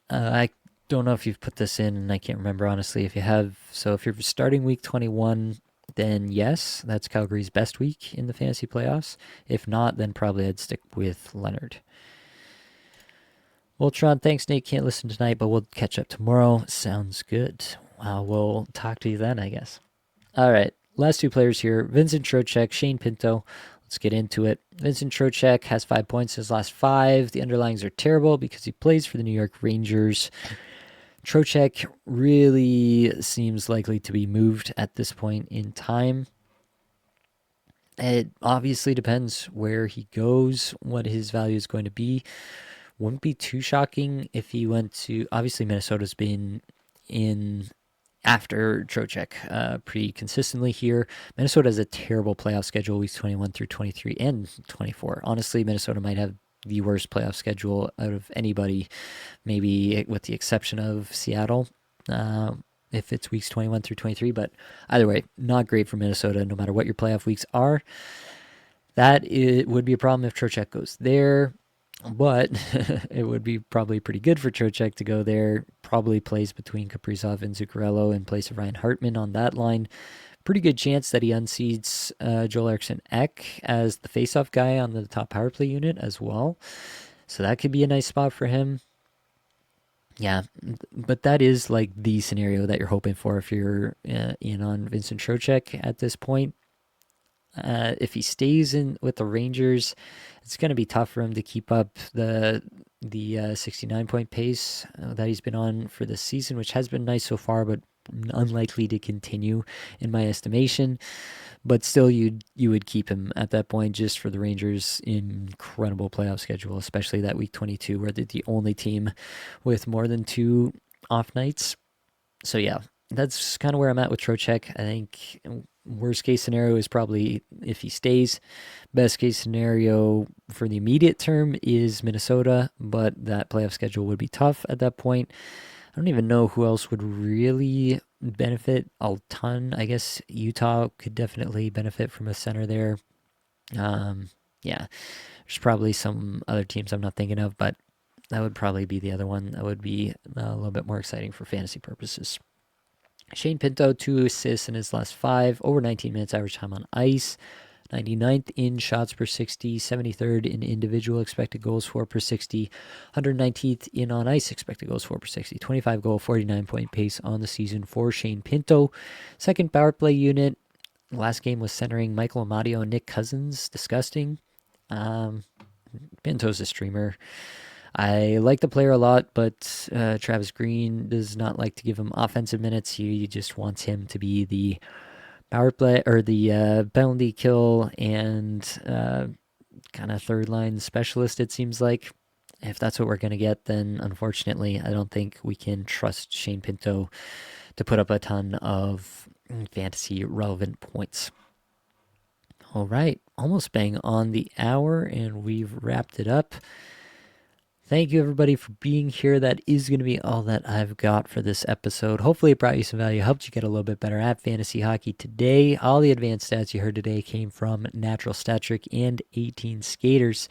I don't know if you've put this in, and I can't remember, honestly. If you have, so if you're starting week 21, then yes, that's Calgary's best week in the fantasy playoffs. If not, then probably I'd stick with Leonard. Voltron, thanks, Nate. Can't listen tonight, but we'll catch up tomorrow. Sounds good. We'll talk to you then, I guess. All right, last 2 players here. Vincent Trocheck, Shane Pinto. Let's get into it. Vincent Trocheck has 5 points in his last 5. The underlyings are terrible because he plays for the New York Rangers. Trocheck really seems likely to be moved at this point in time. It obviously depends where he goes, what his value is going to be. Wouldn't be too shocking if he went to, obviously Minnesota's been in after Trocheck pretty consistently here. Minnesota has a terrible playoff schedule, weeks 21 through 23 and 24. Honestly, Minnesota might have the worst playoff schedule out of anybody, maybe with the exception of Seattle, if it's weeks 21 through 23. But either way, not great for Minnesota, no matter what your playoff weeks are. That would be a problem if Trocheck goes there. But it would be probably pretty good for Trocheck to go there. Probably plays between Kaprizov and Zuccarello in place of Ryan Hartman on that line. Pretty good chance that he unseats Joel Eriksson Ek as the faceoff guy on the top power play unit as well. So that could be a nice spot for him. Yeah, but that is like the scenario that you're hoping for if you're in on Vincent Trocheck at this point. If he stays in with the Rangers, it's going to be tough for him to keep up the 69-point pace that he's been on for this season, which has been nice so far, but unlikely to continue in my estimation. But still, you would keep him at that point just for the Rangers' incredible playoff schedule, especially that week 22, where they're the only team with more than 2 off nights. So yeah, that's kind of where I'm at with Trocheck. I think worst case scenario is probably if he stays. Best case scenario for the immediate term is Minnesota, but that playoff schedule would be tough at that point. I don't even know who else would really benefit a ton. I guess Utah could definitely benefit from a center there. Yeah, there's probably some other teams I'm not thinking of, but that would probably be the other one that would be a little bit more exciting for fantasy purposes. Shane Pinto, 2 assists in his last 5, over 19 minutes average time on ice. 99th in shots per 60, 73rd in individual expected goals for per 60, 119th in on ice expected goals for per 60, 25 goal, 49 point pace on the season for Shane Pinto. Second power play unit. Last game was centering Michael Amadio and Nick Cousins. Disgusting. Pinto's a streamer. I like the player a lot, but Travis Green does not like to give him offensive minutes. He just wants him to be the power play or the penalty kill and kind of third line specialist, it seems like. If that's what we're going to get, then unfortunately, I don't think we can trust Shane Pinto to put up a ton of fantasy relevant points. All right, almost bang on the hour, and we've wrapped it up. Thank you, everybody, for being here. That is going to be all that I've got for this episode. Hopefully, it brought you some value, helped you get a little bit better at fantasy hockey today. All the advanced stats you heard today came from Natural Stat Trick and 18 Skaters.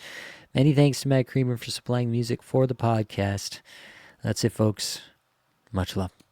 Many thanks to Matt Creamer for supplying music for the podcast. That's it, folks. Much love.